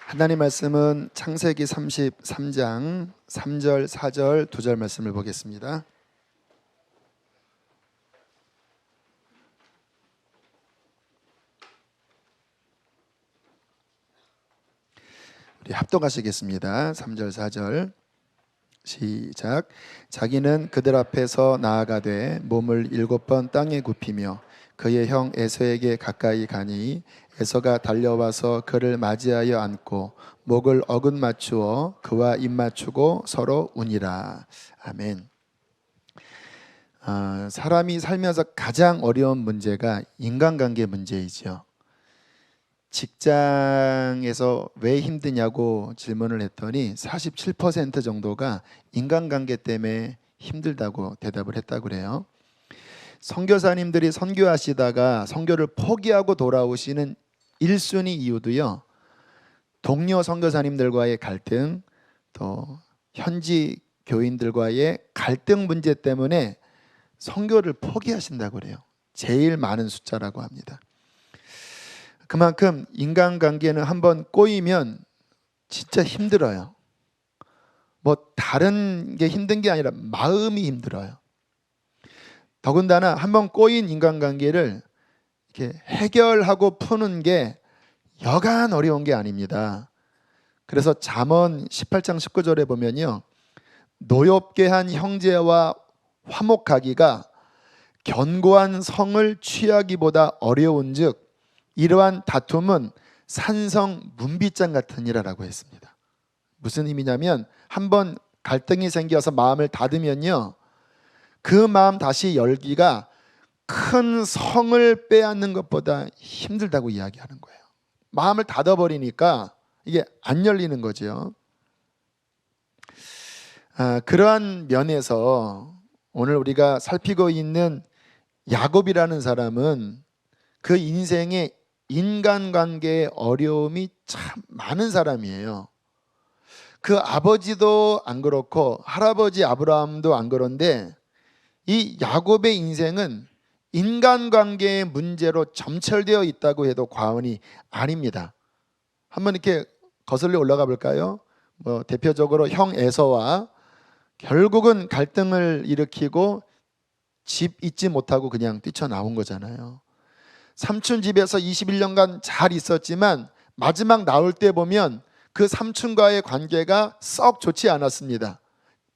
하나님 말씀은 창세기 33장 3절, 4절, 2절 말씀을 보겠습니다. 우리 합독하시겠습니다. 3절, 4절 시작. 자기는 그들 앞에서 나아가되 몸을 7번 땅에 굽히며 그의 형 에서에게 가까이 가니 에서가 달려와서 그를 맞이하여 안고 목을 어긋 맞추어 그와 입 맞추고 서로 우니라. 아멘. 사람이 살면서 가장 어려운 문제가 인간관계 문제이죠. 직장에서 왜 힘드냐고 질문을 했더니 47% 정도가 인간관계 때문에 힘들다고 대답을 했다고 그래요. 선교사님들이 선교하시다가 선교를 포기하고 돌아오시는 1순위 이유도요, 동료 선교사님들과의 갈등, 또 현지 교인들과의 갈등 문제 때문에 선교를 포기하신다고 그래요. 제일 많은 숫자라고 합니다. 그만큼 인간관계는 한번 꼬이면 진짜 힘들어요. 뭐 다른 게 힘든 게 아니라 마음이 힘들어요. 더군다나 한번 꼬인 인간관계를 이렇게 해결하고 푸는 게 여간 어려운 게 아닙니다. 그래서 잠언 18장 19절에 보면요, 노엽게 한 형제와 화목하기가 견고한 성을 취하기보다 어려운즉 이러한 다툼은 산성 문빗장 같으니라라고 했습니다. 무슨 의미냐면 한번 갈등이 생겨서 마음을 닫으면요, 그 마음 다시 열기가 큰 성을 빼앗는 것보다 힘들다고 이야기하는 거예요. 마음을 닫아버리니까 이게 안 열리는 거죠. 그러한 면에서 오늘 우리가 살피고 있는 야곱이라는 사람은 그 인생의 인간관계의 어려움이 참 많은 사람이에요. 그 아버지도 안 그렇고 할아버지 아브라함도 안 그런데 이 야곱의 인생은 인간관계의 문제로 점철되어 있다고 해도 과언이 아닙니다. 한번 이렇게 거슬러 올라가 볼까요? 대표적으로 형 에서와 결국은 갈등을 일으키고 집 잊지 못하고 그냥 뛰쳐나온 거잖아요. 삼촌 집에서 21년간 잘 있었지만 마지막 나올 때 보면 그 삼촌과의 관계가 썩 좋지 않았습니다.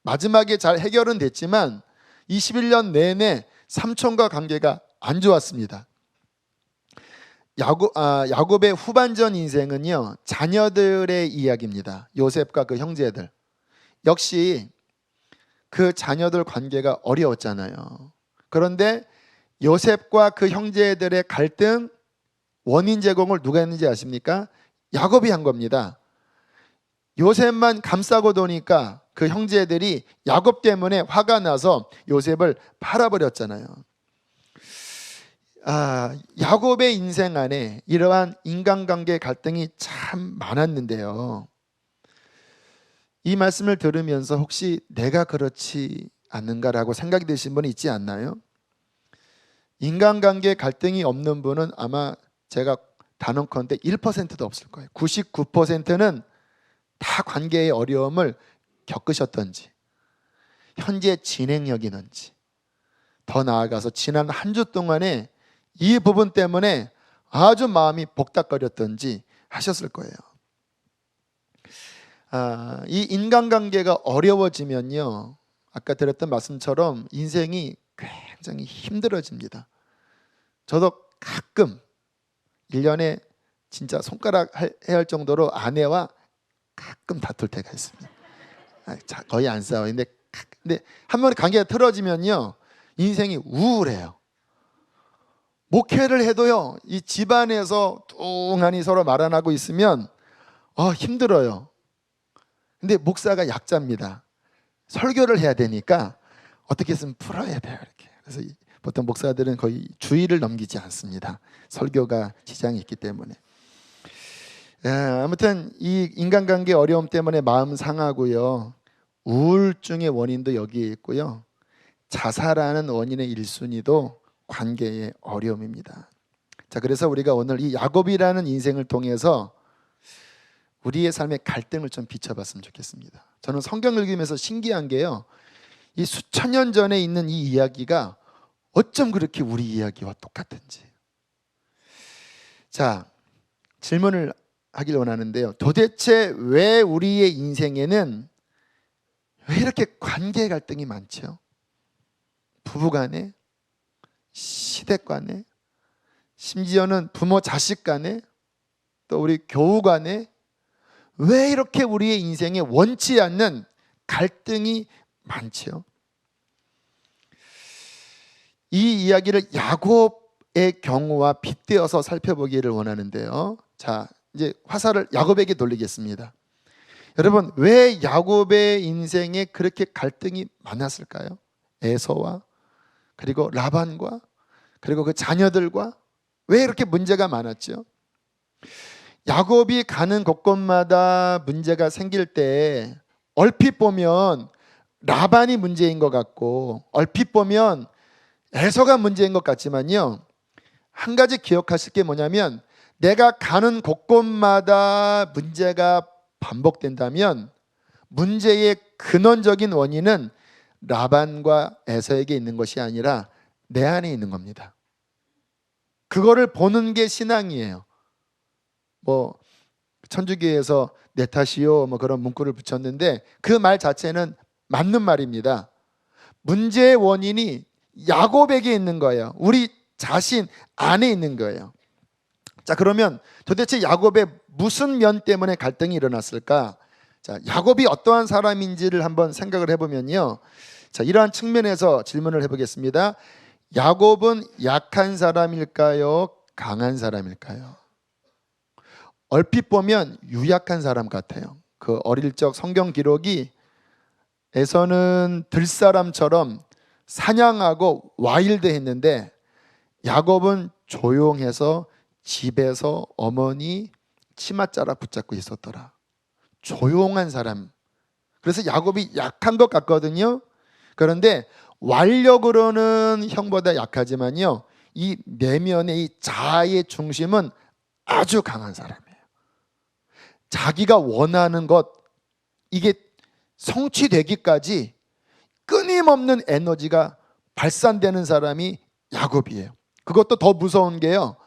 마지막에 잘 해결은 됐지만 21년 내내 삼촌과 관계가 안 좋았습니다. 야곱의 후반전 인생은요, 자녀들의 이야기입니다. 요셉과 그 형제들. 역시 그 자녀들 관계가 어려웠잖아요. 그런데 요셉과 그 형제들의 갈등 원인 제공을 누가 했는지 아십니까? 야곱이 한 겁니다. 요셉만 감싸고 도니까 그 형제들이 야곱 때문에 화가 나서 요셉을 팔아버렸잖아요. 야곱의 인생 안에 이러한 인간관계 갈등이 참 많았는데요, 이 말씀을 들으면서 혹시 내가 그렇지 않는가라고 생각이 드신 분이 있지 않나요? 인간관계 갈등이 없는 분은 아마 제가 단언컨대 1%도 없을 거예요. 99%는 다 관계의 어려움을 겪으셨던지, 현재 진행형이든지, 더 나아가서 지난 한 주 동안에 이 부분 때문에 아주 마음이 복닥거렸던지 하셨을 거예요. 이 인간관계가 어려워지면요, 아까 드렸던 말씀처럼 인생이 굉장히 힘들어집니다. 저도 가끔 1년에 진짜 손가락 해야 할 정도로 아내와 가끔 다툴 때가 있습니다. 거의 안 싸워요. 근데 한 번 관계가 틀어지면요, 인생이 우울해요. 목회를 해도요, 이 집안에서 뚱하니 서로 말 안 하고 있으면 힘들어요. 근데 목사가 약자입니다. 설교를 해야 되니까 어떻게 해서는 풀어야 돼요, 이렇게. 그래서 보통 목사들은 거의 주일을 넘기지 않습니다. 설교가 지장이 있기 때문에. 아무튼 이 인간관계 어려움 때문에 마음 상하고요, 우울증의 원인도 여기에 있고요, 자살하는 원인의 1순위도 관계의 어려움입니다. 자, 그래서 우리가 오늘 이 야곱이라는 인생을 통해서 우리의 삶의 갈등을 좀 비춰봤으면 좋겠습니다. 저는 성경 읽으면서 신기한 게요, 이 수천 년 전에 있는 이 이야기가 어쩜 그렇게 우리 이야기와 똑같은지. 자, 질문을 하길 원하는데요. 도대체 왜 우리의 인생에는 왜 이렇게 관계 갈등이 많죠? 부부간에, 시댁간에, 심지어는 부모 자식 간에, 또 우리 교우 간에 왜 이렇게 우리의 인생에 원치 않는 갈등이 많죠? 이 이야기를 야곱의 경우와 빗대어서 살펴보기를 원하는데요. 자, 이제 화살을 야곱에게 돌리겠습니다. 여러분, 왜 야곱의 인생에 그렇게 갈등이 많았을까요? 에서와 그리고 라반과 그리고 그 자녀들과 왜 이렇게 문제가 많았죠? 야곱이 가는 곳곳마다 문제가 생길 때 얼핏 보면 라반이 문제인 것 같고 얼핏 보면 에서가 문제인 것 같지만요, 한 가지 기억하실 게 뭐냐면 내가 가는 곳곳마다 문제가 반복된다면 문제의 근원적인 원인은 라반과 에서에게 있는 것이 아니라 내 안에 있는 겁니다. 그거를 보는 게 신앙이에요. 뭐 천주교에서 내 탓이요 뭐 그런 문구를 붙였는데 그 말 자체는 맞는 말입니다. 문제의 원인이 야곱에게 있는 거예요. 우리 자신 안에 있는 거예요. 자, 그러면 도대체 야곱의 무슨 면 때문에 갈등이 일어났을까? 자, 야곱이 어떠한 사람인지를 한번 생각을 해보면요, 자, 이러한 측면에서 질문을 해보겠습니다. 야곱은 약한 사람일까요? 강한 사람일까요? 얼핏 보면 유약한 사람 같아요. 그 어릴 적 성경 기록이 에서는 들사람처럼 사냥하고 와일드했는데 야곱은 조용해서 집에서 어머니 치맛자락 붙잡고 있었더라. 조용한 사람. 그래서 야곱이 약한 것 같거든요. 그런데 완력으로는 형보다 약하지만요, 이 내면의 이 자아의 중심은 아주 강한 사람이에요. 자기가 원하는 것, 이게 성취되기까지 끊임없는 에너지가 발산되는 사람이 야곱이에요. 그것도 더 무서운 게요,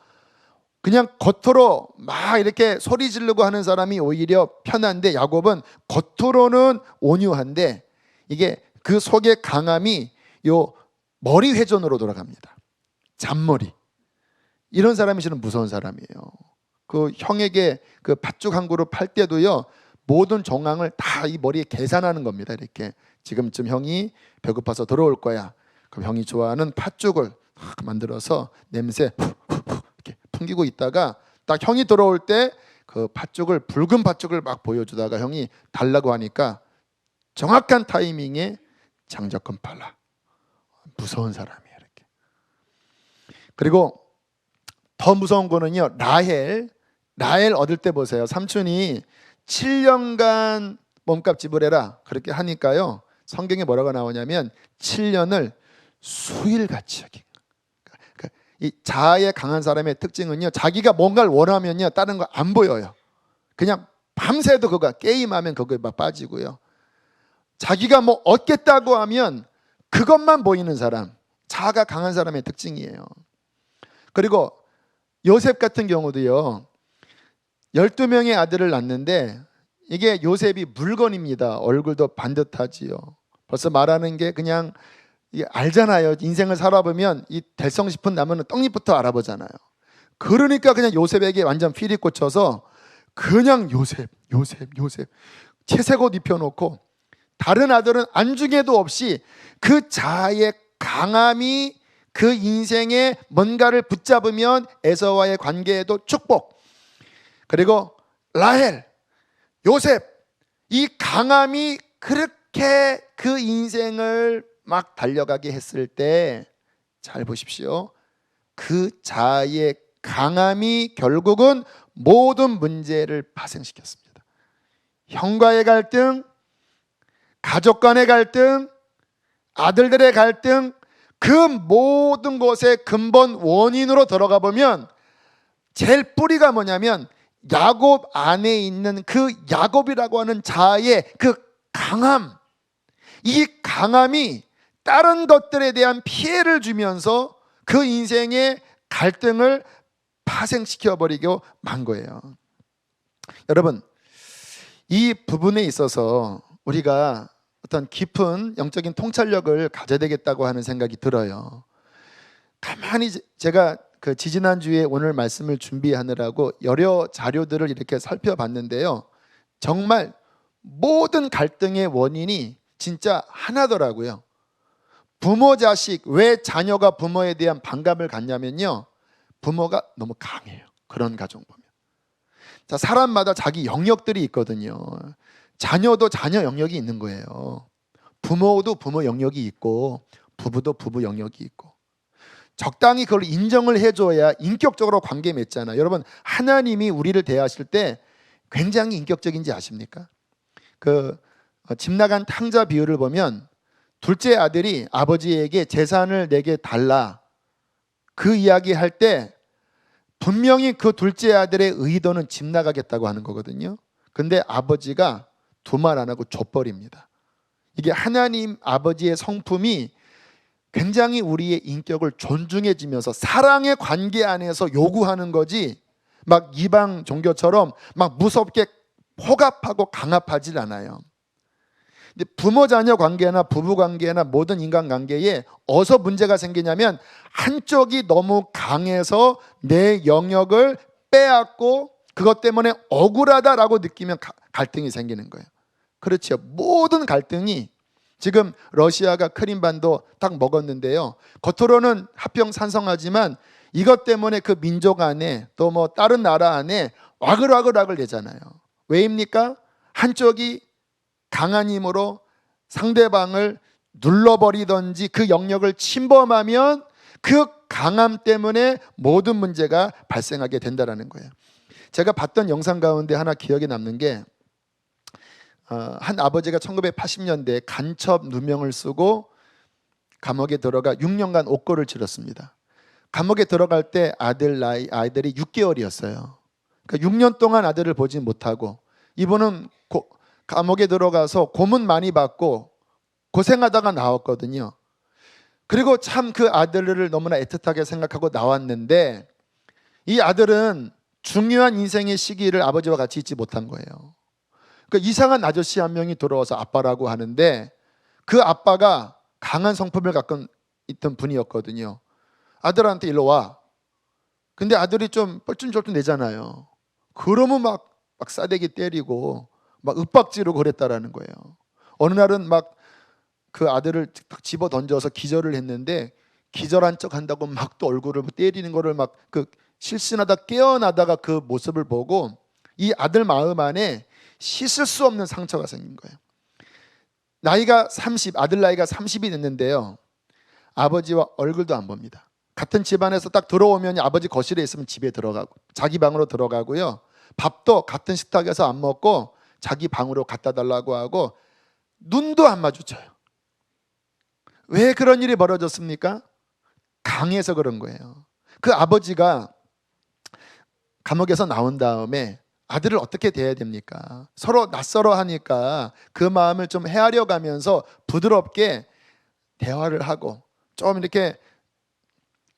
그냥 겉으로 막 이렇게 소리 지르고 하는 사람이 오히려 편한데 야곱은 겉으로는 온유한데 이게 그 속의 강함이 요 머리 회전으로 돌아갑니다. 잔머리. 이런 사람이 저는 무서운 사람이에요. 그 형에게 그 팥죽 한 그릇 팔 때도요, 모든 정황을 다 이 머리에 계산하는 겁니다. 이렇게 지금쯤 형이 배고파서 들어올 거야. 그럼 형이 좋아하는 팥죽을 만들어서 냄새 이렇게 풍기고 있다가 딱 형이 들어올 때 그 팥죽을, 붉은 팥죽을 막 보여주다가 형이 달라고 하니까 정확한 타이밍에 장작권 팔라. 무서운 사람이에요. 이렇게. 그리고 더 무서운 거는요, 라헬 얻을 때 보세요. 삼촌이 7년간 몸값 지불해라 그렇게 하니까요, 성경에 뭐라고 나오냐면 7년을 수일같이 여긴. 이 자아의 강한 사람의 특징은요, 자기가 뭔가를 원하면요 다른 거 안 보여요. 그냥 밤새도 그거 게임하면 그거에 막 빠지고요. 자기가 뭐 얻겠다고 하면 그것만 보이는 사람, 자아가 강한 사람의 특징이에요. 그리고 요셉 같은 경우도요, 12명의 아들을 낳는데 이게 요셉이 물건입니다. 얼굴도 반듯하지요. 벌써 말하는 게 그냥 알잖아요. 인생을 살아보면 이 될성 싶은 나무는 떡잎부터 알아보잖아요. 그러니까 그냥 요셉에게 완전 필이 꽂혀서 그냥 요셉 채색 옷 입혀놓고 다른 아들은 안중에도 없이 그 자아의 강함이 그 인생에 뭔가를 붙잡으면 에서와의 관계에도 축복. 그리고 라헬, 요셉, 이 강함이 그렇게 그 인생을 막 달려가게 했을 때 잘 보십시오. 그 자아의 강함이 결국은 모든 문제를 파생시켰습니다. 형과의 갈등, 가족 간의 갈등, 아들들의 갈등, 그 모든 것의 근본 원인으로 들어가 보면 제일 뿌리가 뭐냐면 야곱 안에 있는 그 야곱이라고 하는 자아의 그 강함, 이 강함이 다른 것들에 대한 피해를 주면서 그 인생의 갈등을 파생시켜 버리고 만 거예요. 여러분, 이 부분에 있어서 우리가 어떤 깊은 영적인 통찰력을 가져야 되겠다고 하는 생각이 들어요. 가만히 제가 그 지지난주에 오늘 말씀을 준비하느라고 여러 자료들을 이렇게 살펴봤는데요, 정말 모든 갈등의 원인이 진짜 하나더라고요. 부모 자식, 왜 자녀가 부모에 대한 반감을 갖냐면요, 부모가 너무 강해요. 그런 가정 보면. 자, 사람마다 자기 영역들이 있거든요. 자녀도 자녀 영역이 있는 거예요. 부모도 부모 영역이 있고 부부도 부부 영역이 있고, 적당히 그걸 인정을 해줘야 인격적으로 관계 맺잖아요. 여러분, 하나님이 우리를 대하실 때 굉장히 인격적인지 아십니까? 집 나간 탕자 비유를 보면 둘째 아들이 아버지에게 재산을 내게 달라, 그 이야기 할 때 분명히 그 둘째 아들의 의도는 집 나가겠다고 하는 거거든요. 근데 아버지가 두 말 안 하고 줘버립니다. 이게 하나님 아버지의 성품이 굉장히 우리의 인격을 존중해주면서 사랑의 관계 안에서 요구하는 거지, 막 이방 종교처럼 막 무섭게 포갑하고 강압하질 않아요. 근데 부모 자녀 관계나 부부 관계나 모든 인간 관계에 어디서 문제가 생기냐면, 한쪽이 너무 강해서 내 영역을 빼앗고 그것 때문에 억울하다라고 느끼면 갈등이 생기는 거예요. 그렇죠. 모든 갈등이, 지금 러시아가 크림반도 딱 먹었는데요, 겉으로는 합병산성하지만 이것 때문에 그 민족 안에 또 뭐 다른 나라 안에 와글와글 내잖아요. 왜입니까? 한쪽이 강한 힘으로 상대방을 눌러버리든지 그 영역을 침범하면 그 강함 때문에 모든 문제가 발생하게 된다는 거예요. 제가 봤던 영상 가운데 하나 기억에 남는 게, 한 아버지가 1980년대에 간첩 누명을 쓰고 감옥에 들어가 6년간 옥고를 치렀습니다. 감옥에 들어갈 때 아이들이 6개월이었어요. 그러니까 6년 동안 아들을 보지 못하고, 이분은 감옥에 들어가서 고문 많이 받고 고생하다가 나왔거든요. 그리고 참 그 아들을 너무나 애틋하게 생각하고 나왔는데, 이 아들은 중요한 인생의 시기를 아버지와 같이 있지 못한 거예요. 그러니까 이상한 아저씨 한 명이 들어와서 아빠라고 하는데, 그 아빠가 강한 성품을 갖고 있던 분이었거든요. 아들한테 일로 와. 근데 아들이 좀 뻘쭘쫄끔 내잖아요. 그러면 막 싸대기 때리고 막 윽박지르고 그랬다라는 거예요. 어느 날은 막 그 아들을 집어 던져서 기절을 했는데, 기절한 척 한다고 막 또 얼굴을 때리는 거를 막 그 실신하다 깨어나다가 그 모습을 보고 이 아들 마음 안에 씻을 수 없는 상처가 생긴 거예요. 아들 나이가 30이 됐는데요, 아버지와 얼굴도 안 봅니다. 같은 집안에서 딱 들어오면 아버지 거실에 있으면 집에 들어가고 자기 방으로 들어가고요, 밥도 같은 식탁에서 안 먹고 자기 방으로 갖다 달라고 하고 눈도 안 마주쳐요. 왜 그런 일이 벌어졌습니까? 강해서 그런 거예요. 그 아버지가 감옥에서 나온 다음에 아들을 어떻게 대해야 됩니까? 서로 낯설어 하니까 그 마음을 좀 헤아려 가면서 부드럽게 대화를 하고, 좀 이렇게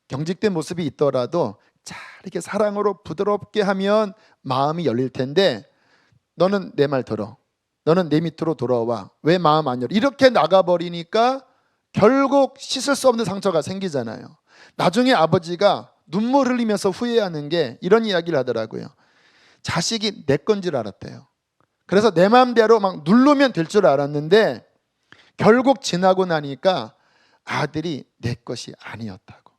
경직된 모습이 있더라도 잘 이렇게 사랑으로 부드럽게 하면 마음이 열릴 텐데, 너는 내 말 들어, 너는 내 밑으로 돌아와, 왜 마음 안 열어? 이렇게 나가버리니까 결국 씻을 수 없는 상처가 생기잖아요. 나중에 아버지가 눈물 흘리면서 후회하는 게 이런 이야기를 하더라고요. 자식이 내 건 줄 알았대요. 그래서 내 마음대로 막 누르면 될 줄 알았는데 결국 지나고 나니까 아들이 내 것이 아니었다고.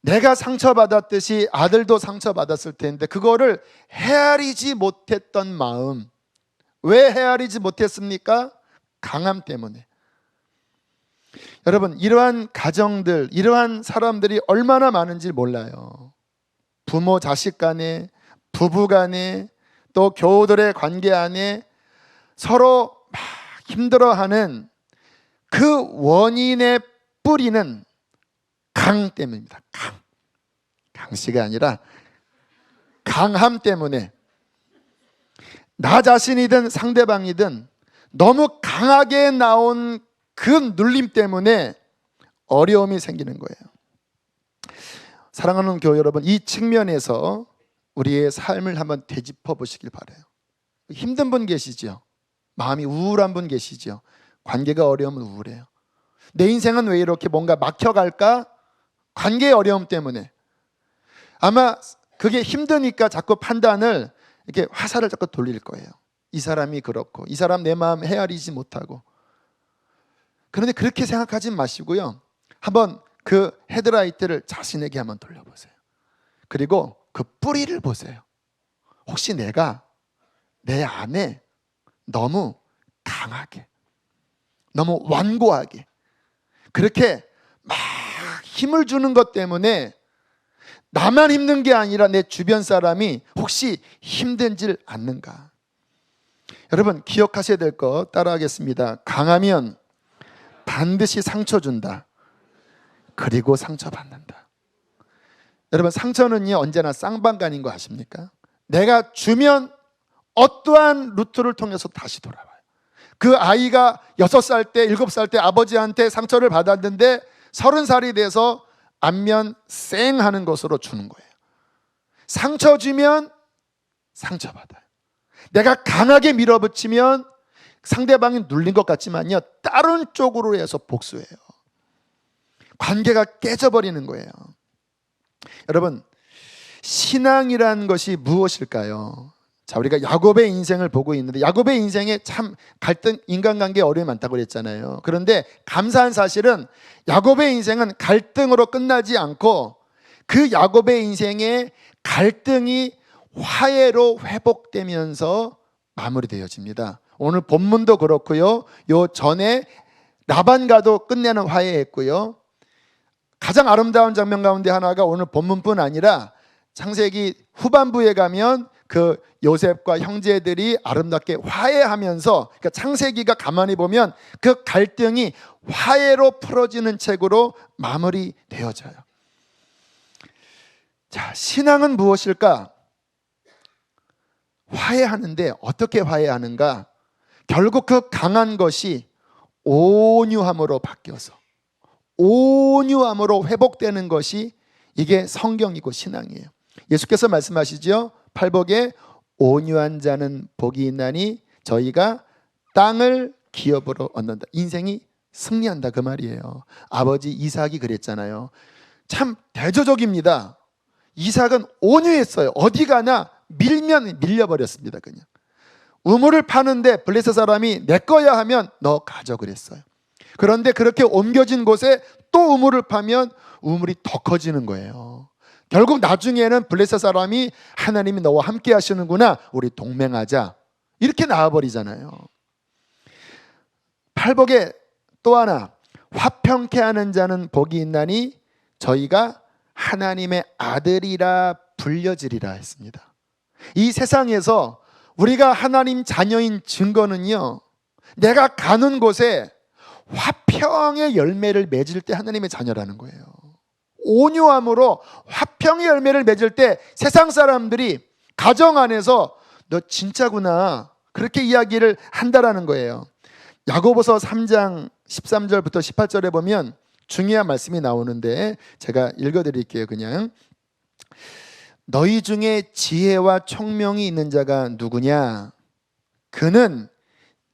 내가 상처받았듯이 아들도 상처받았을 텐데 그거를 헤아리지 못했던 마음. 왜 헤아리지 못했습니까? 강함 때문에. 여러분, 이러한 가정들, 이러한 사람들이 얼마나 많은지 몰라요. 부모 자식 간에, 부부 간에, 또 교우들의 관계 안에 서로 막 힘들어하는 그 원인의 뿌리는 강 때문입니다. 강씨가 아니라 강함 때문에, 나 자신이든 상대방이든 너무 강하게 나온 그 눌림 때문에 어려움이 생기는 거예요. 사랑하는 교회 여러분, 이 측면에서 우리의 삶을 한번 되짚어 보시길 바라요. 힘든 분 계시죠? 마음이 우울한 분 계시죠? 관계가 어려우면 우울해요. 내 인생은 왜 이렇게 뭔가 막혀갈까? 관계의 어려움 때문에. 아마 그게 힘드니까 자꾸 판단을 이렇게 화살을 자꾸 돌릴 거예요. 이 사람이 그렇고, 이 사람 내 마음 헤아리지 못하고. 그런데 그렇게 생각하지 마시고요, 한번 그 헤드라이트를 자신에게 한번 돌려보세요. 그리고 그 뿌리를 보세요. 혹시 내가 내 안에 너무 강하게, 너무 완고하게 그렇게 막 힘을 주는 것 때문에 나만 힘든 게 아니라 내 주변 사람이 혹시 힘든지를 않는가? 여러분, 기억하셔야 될 거 따라하겠습니다. 강하면 반드시 상처 준다. 그리고 상처받는다. 여러분, 상처는요 언제나 쌍방간인 거 아십니까? 내가 주면 어떠한 루트를 통해서 다시 돌아와요. 그 아이가 6살 때 7살 때 아버지한테 상처를 받았는데 30살이 돼서 안면 쌩 하는 것으로 주는 거예요. 상처 주면 상처받아요. 내가 강하게 밀어붙이면 상대방이 눌린 것 같지만요, 다른 쪽으로 해서 복수해요. 관계가 깨져버리는 거예요. 여러분, 신앙이란 것이 무엇일까요? 자, 우리가 야곱의 인생을 보고 있는데, 야곱의 인생에 참 갈등, 인간관계에 어려움이 많다고 그랬잖아요. 그런데 감사한 사실은 야곱의 인생은 갈등으로 끝나지 않고 그 야곱의 인생에 갈등이 화해로 회복되면서 마무리되어집니다. 오늘 본문도 그렇고요, 요 전에 라반과도 끝내는 화해했고요, 가장 아름다운 장면 가운데 하나가 오늘 본문뿐 아니라 창세기 후반부에 가면 그 요셉과 형제들이 아름답게 화해하면서, 그러니까 창세기가 가만히 보면 그 갈등이 화해로 풀어지는 책으로 마무리되어져요. 자, 신앙은 무엇일까? 화해하는데 어떻게 화해하는가? 결국 그 강한 것이 온유함으로 바뀌어서 온유함으로 회복되는 것이 이게 성경이고 신앙이에요. 예수께서 말씀하시죠. 팔복에 온유한 자는 복이 있나니 저희가 땅을 기업으로 얻는다. 인생이 승리한다, 그 말이에요. 아버지 이삭이 그랬잖아요. 참 대조적입니다. 이삭은 온유했어요. 어디 가나 밀면 밀려버렸습니다. 그냥 우물을 파는데 블레셋 사람이 내 거야 하면 너 가져 그랬어요. 그런데 그렇게 옮겨진 곳에 또 우물을 파면 우물이 더 커지는 거예요. 결국 나중에는 블레셋 사람이 하나님이 너와 함께 하시는구나, 우리 동맹하자, 이렇게 나와버리잖아요. 팔복에 또 하나, 화평케 하는 자는 복이 있나니 저희가 하나님의 아들이라 불려지리라 했습니다. 이 세상에서 우리가 하나님 자녀인 증거는요, 내가 가는 곳에 화평의 열매를 맺을 때 하나님의 자녀라는 거예요. 온유함으로 화평의 열매를 맺을 때 세상 사람들이 가정 안에서 너 진짜구나, 그렇게 이야기를 한다라는 거예요. 야고보서 3장 13절부터 18절에 보면 중요한 말씀이 나오는데 제가 읽어드릴게요. 그냥 너희 중에 지혜와 총명이 있는 자가 누구냐? 그는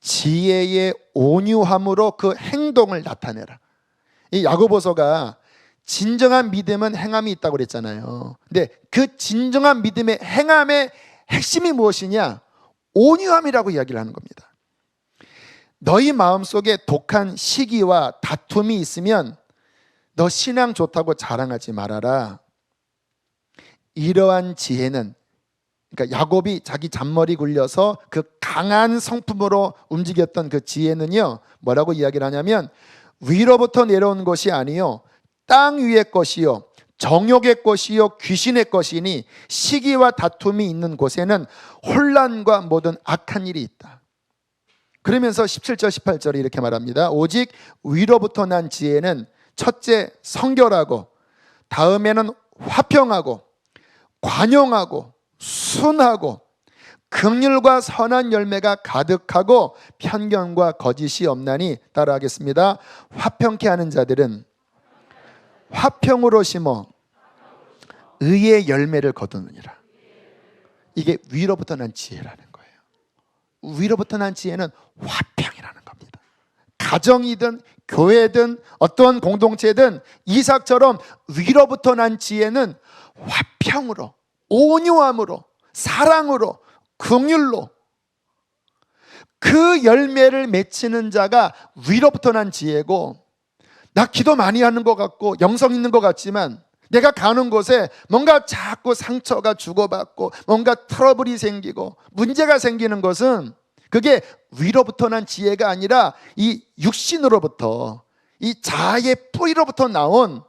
지혜의 온유함으로 그 행동을 나타내라. 이 야고보서가 진정한 믿음은 행함이 있다고 그랬잖아요. 근데 그 진정한 믿음의 행함의 핵심이 무엇이냐? 온유함이라고 이야기를 하는 겁니다. 너희 마음속에 독한 시기와 다툼이 있으면 너 신앙 좋다고 자랑하지 말아라. 이러한 지혜는, 그러니까 야곱이 자기 잔머리 굴려서 그 강한 성품으로 움직였던 그 지혜는요, 뭐라고 이야기를 하냐면 위로부터 내려온 것이 아니요 땅 위의 것이요 정욕의 것이요 귀신의 것이니 시기와 다툼이 있는 곳에는 혼란과 모든 악한 일이 있다. 그러면서 17절 18절에 이렇게 말합니다. 오직 위로부터 난 지혜는 첫째 성결하고, 다음에는 화평하고 관용하고 순하고 긍휼과 선한 열매가 가득하고 편견과 거짓이 없나니 따라하겠습니다. 화평케 하는 자들은 화평으로 심어 의의 열매를 거두느니라. 이게 위로부터 난 지혜라는 거예요. 위로부터 난 지혜는 화평이라는 겁니다. 가정이든 교회든 어떤 공동체든 이삭처럼 위로부터 난 지혜는 화평으로, 온유함으로, 사랑으로, 긍휼로 그 열매를 맺히는 자가 위로부터 난 지혜고, 나 기도 많이 하는 것 같고 영성 있는 것 같지만 내가 가는 곳에 뭔가 자꾸 상처가 주고받고 뭔가 트러블이 생기고 문제가 생기는 것은 그게 위로부터 난 지혜가 아니라 이 육신으로부터, 이 자아의 뿌리로부터 나온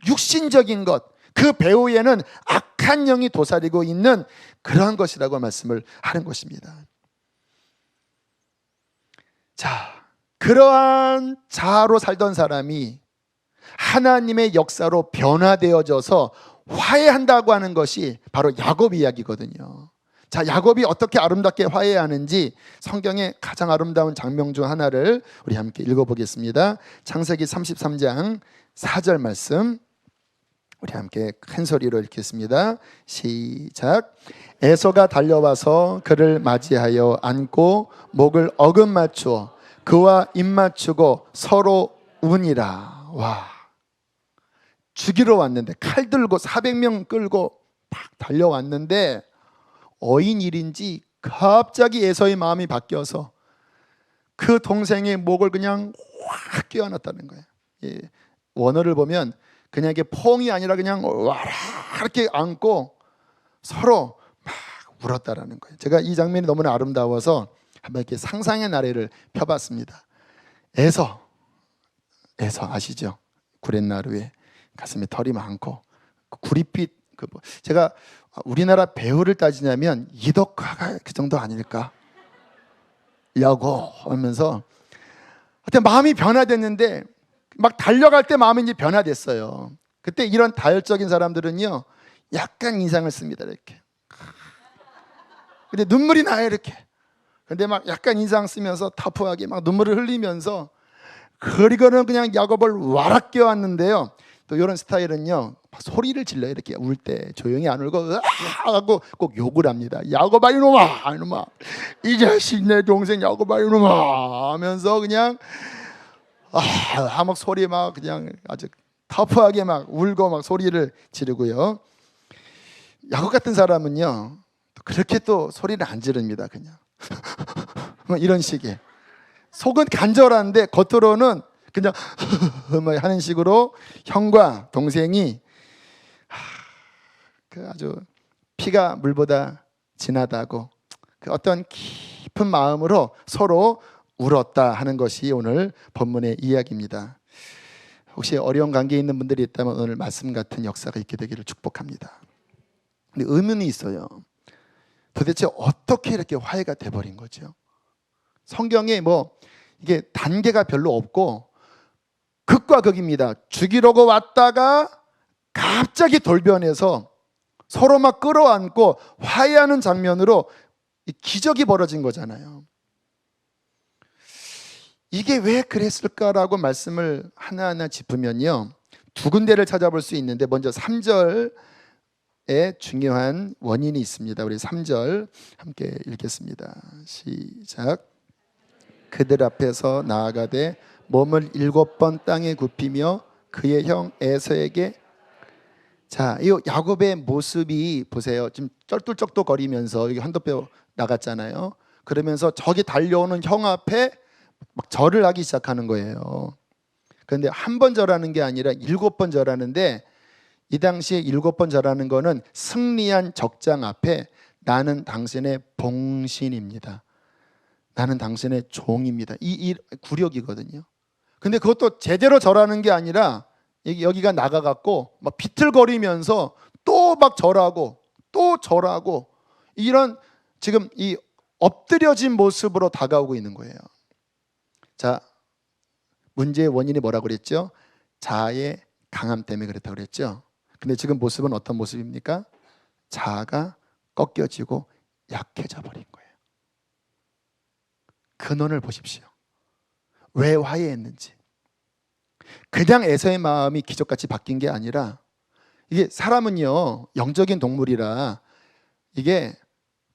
육신적인 것, 그 배후에는 악한 영이 도사리고 있는 그러한 것이라고 말씀을 하는 것입니다. 자, 그러한 자아로 살던 사람이 하나님의 역사로 변화되어져서 화해한다고 하는 것이 바로 야곱 이야기거든요. 자, 야곱이 어떻게 아름답게 화해하는지 성경의 가장 아름다운 장면 중 하나를 우리 함께 읽어보겠습니다. 창세기 33장 4절 말씀, 우리 함께 큰 소리로 읽겠습니다. 시작. 에서가 달려와서 그를 맞이하여 안고 목을 어금맞추어 그와 입맞추고 서로 우니라. 와, 죽이러 왔는데 칼 들고 400명 끌고 막 달려왔는데 어인 일인지 갑자기 에서의 마음이 바뀌어서 그 동생의 목을 그냥 확 껴안았다는 거예요. 예, 원어를 보면 그냥 이게 퐁이 아니라 그냥 와라 이렇게 안고 서로 막 울었다라는 거예요. 제가 이 장면이 너무나 아름다워서 한번 이렇게 상상의 나래를 펴봤습니다. 에서 아시죠? 구렛나루에 가슴에 털이 많고 구릿빛, 제가 우리나라 배우를 따지냐면 이덕화가 그 정도 아닐까? 라고 하면서 하여튼 마음이 변화됐는데 막 달려갈 때 마음이 이제 변화됐어요. 그때 이런 다혈적인 사람들은요 약간 인상을 씁니다. 이렇게. 근데 눈물이 나요 이렇게. 근데 막 약간 인상 쓰면서 터프하게 막 눈물을 흘리면서, 그리고는 그냥 야곱을 와락 껴왔는데요. 또 이런 스타일은요 소리를 질러요. 이렇게 울 때 조용히 안 울고 으아 하고 꼭 욕을 합니다. 야곱아 이놈아, 이놈아, 이 자식 내 동생 야곱아 이놈아 하면서 그냥 막 소리 막 그냥 아주 터프하게 막 울고 막 소리를 지르고요. 야곱 같은 사람은요 그렇게 또 소리를 안 지릅니다. 그냥 뭐 이런 식의, 속은 간절한데 겉으로는 그냥 하는 식으로 형과 동생이 그 아주 피가 물보다 진하다고 그 어떤 깊은 마음으로 서로 울었다 하는 것이 오늘 본문의 이야기입니다. 혹시 어려운 관계에 있는 분들이 있다면 오늘 말씀 같은 역사가 있게 되기를 축복합니다. 근데 의문이 있어요. 도대체 어떻게 이렇게 화해가 돼버린 거죠? 성경에 뭐 이게 단계가 별로 없고 극과 극입니다. 죽이려고 왔다가 갑자기 돌변해서 서로 막 끌어안고 화해하는 장면으로 기적이 벌어진 거잖아요. 이게 왜 그랬을까라고 말씀을 하나하나 짚으면요 두 군데를 찾아볼 수 있는데, 먼저 3절에 중요한 원인이 있습니다. 우리 3절 함께 읽겠습니다. 시작. 그들 앞에서 나아가되 몸을 7번 땅에 굽히며 그의 형 에서에게, 자, 이 야곱의 모습이 보세요. 지금 쩔뚝쩔뚝거리면서 여기 한도뼈 나갔잖아요. 그러면서 저기 달려오는 형 앞에 막 절을 하기 시작하는 거예요. 그런데 한 번 절하는 게 아니라 7번 절하는데, 이 당시에 7번 절하는 거는 승리한 적장 앞에 나는 당신의 봉신입니다, 나는 당신의 종입니다, 이 구력이거든요. 근데 그것도 제대로 절하는 게 아니라 여기가 나가갖고 막 비틀거리면서 또 막 절하고 또 절하고, 이런 지금 이 엎드려진 모습으로 다가오고 있는 거예요. 자, 문제의 원인이 뭐라고 그랬죠? 자아의 강함 때문에 그랬다고 그랬죠. 근데 지금 모습은 어떤 모습입니까? 자아가 꺾여지고 약해져 버린 거예요. 근원을 보십시오. 왜 화해했는지. 그냥 에서의 마음이 기적같이 바뀐 게 아니라, 이게 사람은요 영적인 동물이라 이게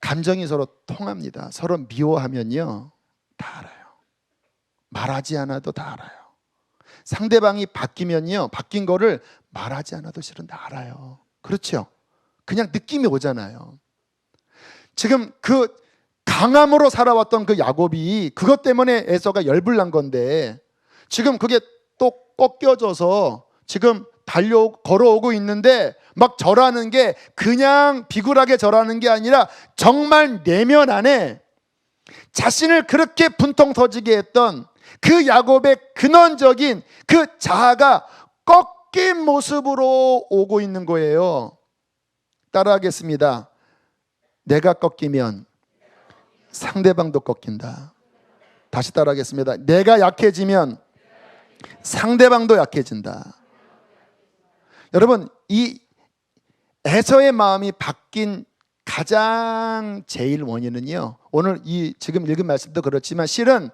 감정이 서로 통합니다. 서로 미워하면요 다 알아요. 말하지 않아도 다 알아요. 상대방이 바뀌면요, 바뀐 거를 말하지 않아도 실은 다 알아요. 그렇죠? 그냥 느낌이 오잖아요. 지금 그 강함으로 살아왔던 그 야곱이 그것 때문에 에서가 열불난 건데, 지금 그게 또 꺾여져서 지금 걸어오고 있는데, 막 절하는 게 그냥 비굴하게 절하는 게 아니라 정말 내면 안에 자신을 그렇게 분통 터지게 했던 그 야곱의 근원적인 그 자아가 꺾인 모습으로 오고 있는 거예요. 따라하겠습니다. 내가 꺾이면 상대방도 꺾인다. 다시 따라하겠습니다. 내가 약해지면 상대방도 약해진다. 여러분, 이 에서의 마음이 바뀐 가장 제일 원인은요, 오늘 이 지금 읽은 말씀도 그렇지만 실은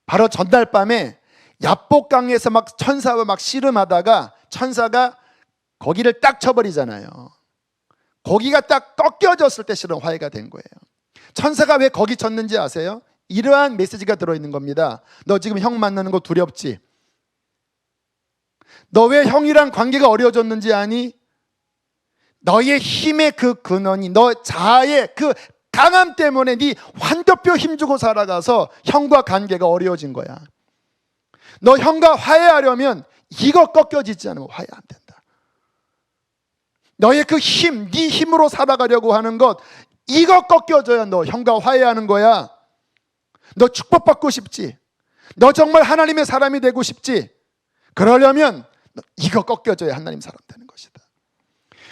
바로 전날 밤에 야복강에서 막 천사와 막 씨름하다가 천사가 거기를 딱 쳐버리잖아요. 거기가 딱 꺾여졌을 때 실은 화해가 된 거예요. 천사가 왜 거기 쳤는지 아세요? 이러한 메시지가 들어있는 겁니다. 너 지금 형 만나는 거 두렵지? 너 왜 형이랑 관계가 어려워졌는지 아니? 너의 힘의 그 근원이, 너 자아의 그 강함 때문에 네 환도뼈 힘주고 살아가서 형과 관계가 어려워진 거야. 너 형과 화해하려면 이거 꺾여지지 않으면 화해 안 된다. 너의 그 힘, 네 힘으로 살아가려고 하는 것, 이거 꺾여져야 너 형과 화해하는 거야. 너 축복받고 싶지? 너 정말 하나님의 사람이 되고 싶지? 그러려면 너 이거 꺾여져야 하나님 사람 되는 것이다.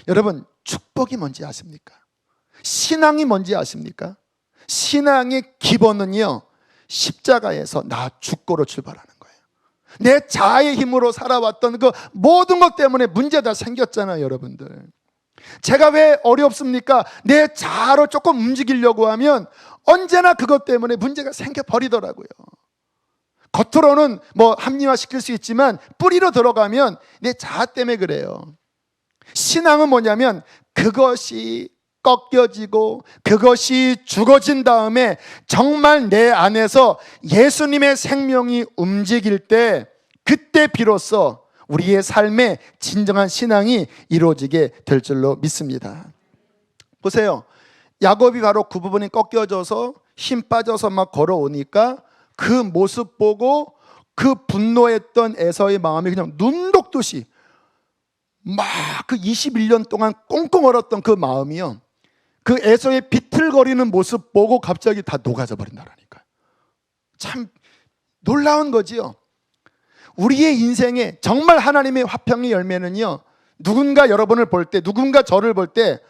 여러분, 축복이 뭔지 아십니까? 신앙이 뭔지 아십니까? 신앙의 기본은요, 십자가에서 나 죽고로 출발하는 거예요. 내 자아의 힘으로 살아왔던 그 모든 것 때문에 문제 다 생겼잖아요, 여러분들. 제가 왜 어렵습니까? 내 자아로 조금 움직이려고 하면 언제나 그것 때문에 문제가 생겨버리더라고요. 겉으로는 뭐 합리화시킬 수 있지만 뿌리로 들어가면 내 자아 때문에 그래요. 신앙은 뭐냐면 그것이 꺾여지고 그것이 죽어진 다음에 정말 내 안에서 예수님의 생명이 움직일 때, 그때 비로소 우리의 삶에 진정한 신앙이 이루어지게 될 줄로 믿습니다. 보세요. 야곱이 바로 그 부분이 꺾여져서 힘 빠져서 막 걸어오니까 그 모습 보고 그 분노했던 에서의 마음이 그냥 눈 녹듯이 막 그 21년 동안 꽁꽁 얼었던 그 마음이요, 그 에서의 비틀거리는 모습 보고 갑자기 다 녹아져 버린다라니까요. 참 놀라운 거지요. 우리의 인생에 정말 하나님의 화평의 열매는요, 누군가 여러분을 볼 때, 누군가 저를 볼 때,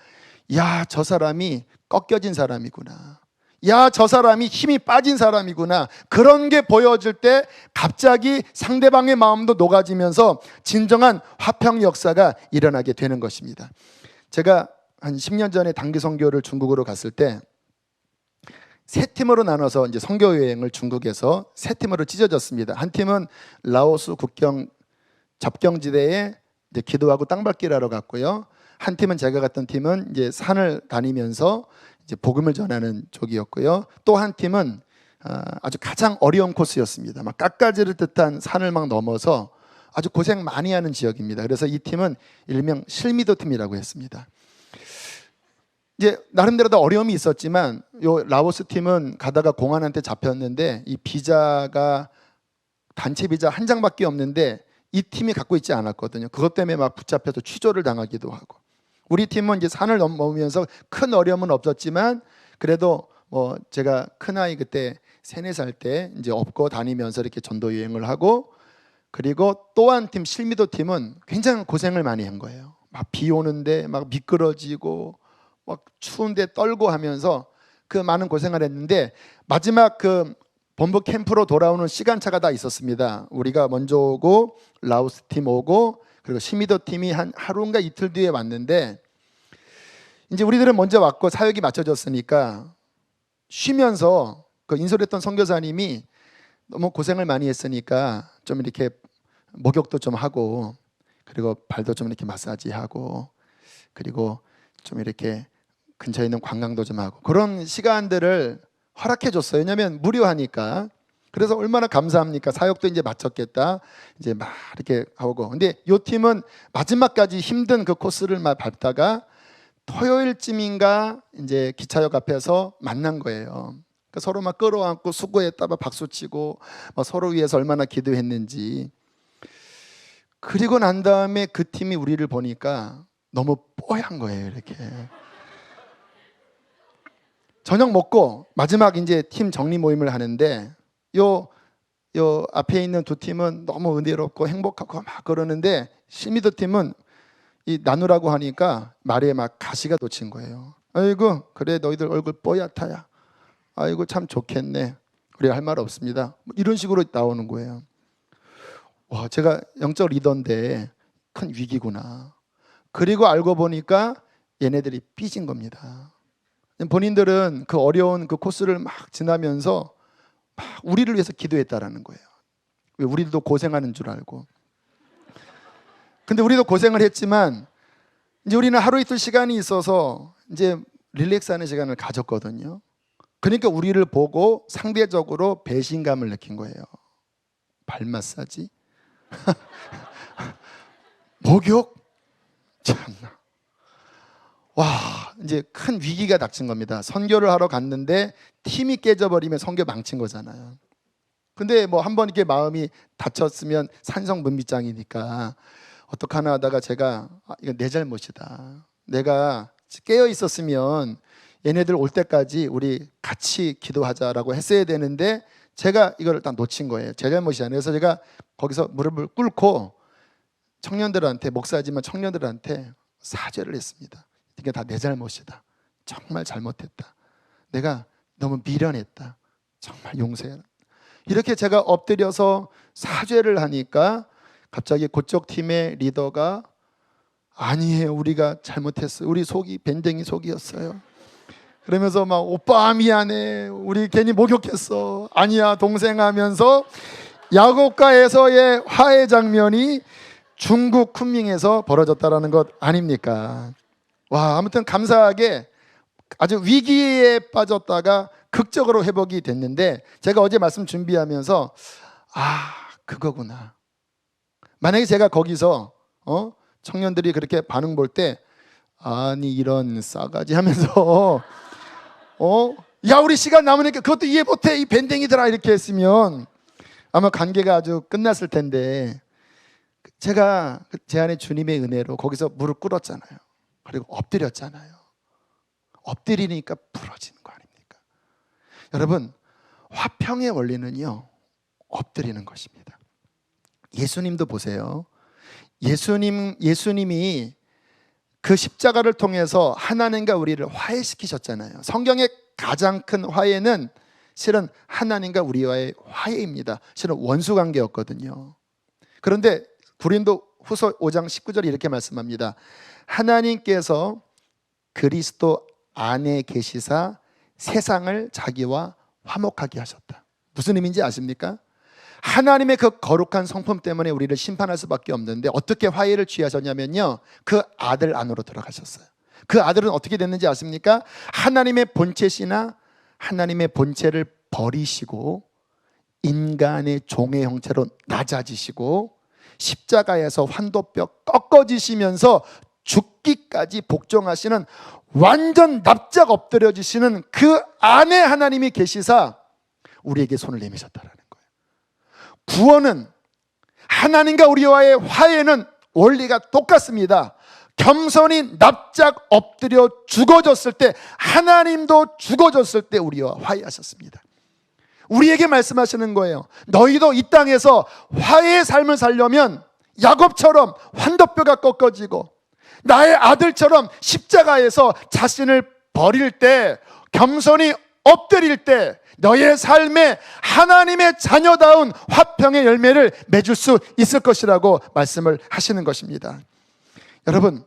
야, 저 사람이 꺾여진 사람이구나, 야, 저 사람이 힘이 빠진 사람이구나, 그런 게 보여질 때 갑자기 상대방의 마음도 녹아지면서 진정한 화평 역사가 일어나게 되는 것입니다. 제가 한 10년 전에 단기 선교를 중국으로 갔을 때 세 팀으로 나눠서 이제 선교 여행을 중국에서 세 팀으로 찢어졌습니다. 한 팀은 라오스 국경 접경지대에 이제 기도하고 땅밟기를 하러 갔고요. 한 팀은 제가 갔던 팀은 이제 산을 다니면서 이제 복음을 전하는 쪽이었고요. 또 한 팀은 아주 가장 어려운 코스였습니다. 막 깎아지를 듯한 산을 막 넘어서 아주 고생 많이 하는 지역입니다. 그래서 이 팀은 일명 실미도 팀이라고 했습니다. 이제 나름대로 다 어려움이 있었지만 요 라오스 팀은 가다가 공안한테 잡혔는데 이 비자가 단체 비자 한 장밖에 없는데 이 팀이 갖고 있지 않았거든요. 그것 때문에 막 붙잡혀서 취조를 당하기도 하고, 우리 팀은 이제 산을 넘으면서 큰 어려움은 없었지만 그래도 뭐 제가 큰아이 그때 3, 4살 때 이제 업고 다니면서 이렇게 전도 여행을 하고, 그리고 또 한 팀 실미도 팀은 굉장히 고생을 많이 한 거예요. 막 비 오는데 막 미끄러지고 막 추운데 떨고 하면서 그 많은 고생을 했는데 마지막 그 본부 캠프로 돌아오는 시간차가 다 있었습니다. 우리가 먼저 오고 라오스 팀 오고 그리고 시미도 팀이 한 하루인가 이틀 뒤에 왔는데, 이제 우리들은 먼저 왔고 사역이 맞춰졌으니까 쉬면서 그 인솔했던 선교사님이 너무 고생을 많이 했으니까 좀 이렇게 목욕도 좀 하고, 그리고 발도 좀 이렇게 마사지하고, 그리고 좀 이렇게 근처에 있는 관광도 좀 하고, 그런 시간들을 허락해 줬어요. 왜냐하면 무료하니까. 그래서 얼마나 감사합니까? 사역도 이제 마쳤겠다, 이제 막 이렇게 하고. 근데 이 팀은 마지막까지 힘든 그 코스를 막 밟다가 토요일쯤인가 이제 기차역 앞에서 만난 거예요. 그러니까 서로 막 끌어안고 수고했다 막 박수치고 막 서로 위해서 얼마나 기도했는지. 그리고 난 다음에 그 팀이 우리를 보니까 너무 뽀얀 거예요. 이렇게 저녁 먹고 마지막 이제 팀 정리 모임을 하는데 요 앞에 있는 두 팀은 너무 은혜롭고 행복하고 막 그러는데 시미더 팀은 이 나누라고 하니까 말에 막 가시가 돋친 거예요. 아이고 그래 너희들 얼굴 뽀얗다야. 아이고 참 좋겠네. 우리 할 말 없습니다. 이런 식으로 나오는 거예요. 와, 제가 영적 리더인데 큰 위기구나. 그리고 알고 보니까 얘네들이 삐진 겁니다. 본인들은 그 어려운 그 코스를 막 지나면서 막 우리를 위해서 기도했다라는 거예요. 왜 우리도 고생하는 줄 알고. 근데 우리도 고생을 했지만 이제 우리는 하루 이틀 시간이 있어서 이제 릴렉스하는 시간을 가졌거든요. 그러니까 우리를 보고 상대적으로 배신감을 느낀 거예요. 발 마사지, 목욕, 참나. 와, 이제 큰 위기가 닥친 겁니다. 선교를 하러 갔는데 팀이 깨져버리면 선교 망친 거잖아요. 근데 뭐 한번 이렇게 마음이 다쳤으면 산성분비장이니까 어떡하나 하다가 제가 이건 내 잘못이다. 내가 깨어 있었으면 얘네들 올 때까지 우리 같이 기도하자라고 했어야 되는데 제가 이걸 딱 놓친 거예요. 제 잘못이 아니라서 제가 거기서 무릎을 꿇고 청년들한테, 목사지만 청년들한테 사죄를 했습니다. 이게 다 내 잘못이다. 정말 잘못했다. 내가 너무 미련했다. 정말 용서해라. 이렇게 제가 엎드려서 사죄를 하니까 갑자기 그쪽 팀의 리더가 아니에요. 우리가 잘못했어요. 우리 속이 밴댕이 속이었어요. 그러면서 막 오빠 미안해. 우리 괜히 목욕했어. 아니야 동생 하면서 야곱과에서의 화해 장면이 중국 쿤밍에서 벌어졌다는 것 아닙니까? 와, 아무튼 감사하게 아주 위기에 빠졌다가 극적으로 회복이 됐는데 제가 어제 말씀 준비하면서 그거구나. 만약에 제가 거기서 청년들이 그렇게 반응 볼 때 아니 이런 싸가지 하면서 야 우리 시간 남으니까 그것도 이해 못해 이 밴댕이들아 이렇게 했으면 아마 관계가 아주 끝났을 텐데 제가 제 안에 주님의 은혜로 거기서 무릎 꿇었잖아요. 그리고 엎드렸잖아요. 엎드리니까 부러지는 거 아닙니까? 여러분 화평의 원리는요 엎드리는 것입니다. 예수님도 보세요. 예수님이 그 십자가를 통해서 하나님과 우리를 화해시키셨잖아요. 성경의 가장 큰 화해는 실은 하나님과 우리와의 화해입니다. 실은 원수관계였거든요. 그런데 고린도 후서 5장 19절에 이렇게 말씀합니다. 하나님께서 그리스도 안에 계시사 세상을 자기와 화목하게 하셨다. 무슨 의미인지 아십니까? 하나님의 그 거룩한 성품 때문에 우리를 심판할 수밖에 없는데 어떻게 화해를 취하셨냐면요 그 아들 안으로 들어가셨어요. 그 아들은 어떻게 됐는지 아십니까? 하나님의 본체시나 하나님의 본체를 버리시고 인간의 종의 형체로 낮아지시고 십자가에서 환도뼈 꺾어지시면서 죽기까지 복종하시는 완전 납작 엎드려지시는 그 안에 하나님이 계시사 우리에게 손을 내미셨다라는 거예요. 구원은 하나님과 우리와의 화해는 원리가 똑같습니다. 겸손히 납작 엎드려 죽어졌을 때 하나님도 죽어졌을 때 우리와 화해하셨습니다. 우리에게 말씀하시는 거예요. 너희도 이 땅에서 화해의 삶을 살려면 야곱처럼 환도뼈가 꺾어지고 나의 아들처럼 십자가에서 자신을 버릴 때 겸손히 엎드릴 때 너의 삶에 하나님의 자녀다운 화평의 열매를 맺을 수 있을 것이라고 말씀을 하시는 것입니다. 여러분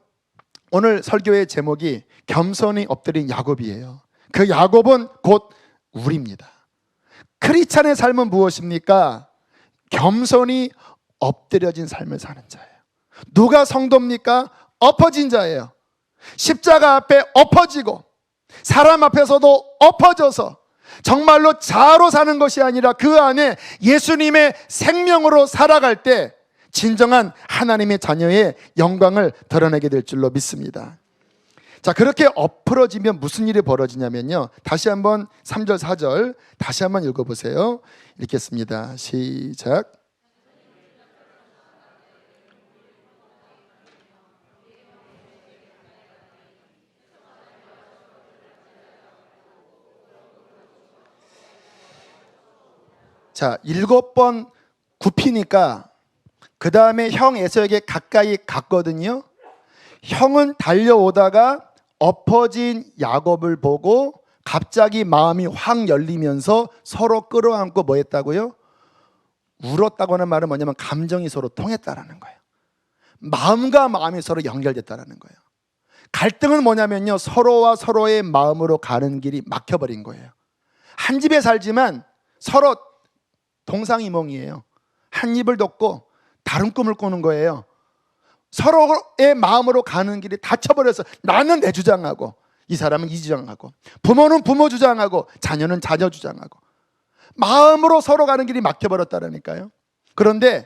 오늘 설교의 제목이 겸손히 엎드린 야곱이에요. 그 야곱은 곧 우리입니다. 크리스찬의 삶은 무엇입니까? 겸손히 엎드려진 삶을 사는 자예요. 누가 성도입니까? 엎어진 자예요. 십자가 앞에 엎어지고 사람 앞에서도 엎어져서 정말로 자아로 사는 것이 아니라 그 안에 예수님의 생명으로 살아갈 때 진정한 하나님의 자녀의 영광을 드러내게 될 줄로 믿습니다. 자, 그렇게 엎어지면 무슨 일이 벌어지냐면요, 다시 한번 3절 4절 다시 한번 읽어보세요. 읽겠습니다. 시작. 자, 7번 굽히니까 그 다음에 형 에서에게 가까이 갔거든요. 형은 달려오다가 엎어진 야곱을 보고 갑자기 마음이 확 열리면서 서로 끌어안고 뭐 했다고요? 울었다고 하는 말은 뭐냐면 감정이 서로 통했다라는 거예요. 마음과 마음이 서로 연결됐다라는 거예요. 갈등은 뭐냐면요, 서로와 서로의 마음으로 가는 길이 막혀버린 거예요. 한 집에 살지만 서로 동상이몽이에요. 한 입을 덮고 다른 꿈을 꾸는 거예요. 서로의 마음으로 가는 길이 닫혀버려서 나는 내 주장하고 이 사람은 이 주장하고 부모는 부모 주장하고 자녀는 자녀 주장하고 마음으로 서로 가는 길이 막혀버렸다니까요. 그런데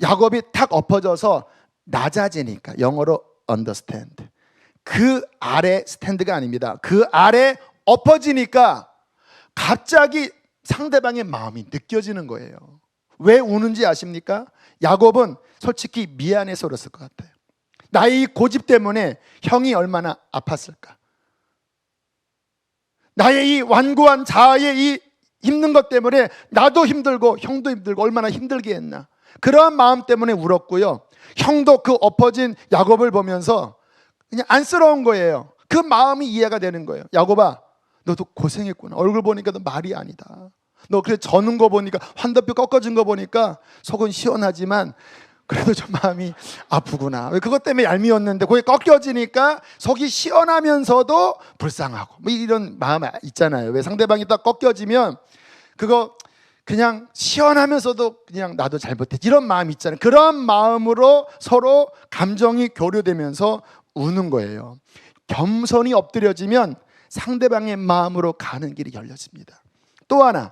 야곱이 탁 엎어져서 낮아지니까, 영어로 understand, 그 아래 스탠드가 아닙니다. 그 아래 엎어지니까 갑자기 상대방의 마음이 느껴지는 거예요. 왜 우는지 아십니까? 야곱은 솔직히 미안해서 울었을 것 같아요. 나의 이 고집 때문에 형이 얼마나 아팠을까? 나의 이 완고한 자아의 이 힘든 것 때문에 나도 힘들고 형도 힘들고 얼마나 힘들게 했나? 그러한 마음 때문에 울었고요. 형도 그 엎어진 야곱을 보면서 그냥 안쓰러운 거예요. 그 마음이 이해가 되는 거예요. 야곱아, 너도 고생했구나. 얼굴 보니까 너 말이 아니다. 너 그래 저는 거 보니까, 환더뼈 꺾어진 거 보니까 속은 시원하지만 그래도 좀 마음이 아프구나. 왜 그것 때문에 얄미웠는데 그게 꺾여지니까 속이 시원하면서도 불쌍하고 뭐 이런 마음 있잖아요. 왜 상대방이 딱 꺾여지면 그거 그냥 시원하면서도 그냥 나도 잘못했지 이런 마음 있잖아요. 그런 마음으로 서로 감정이 교류되면서 우는 거예요. 겸손히 엎드려지면 상대방의 마음으로 가는 길이 열려집니다. 또 하나,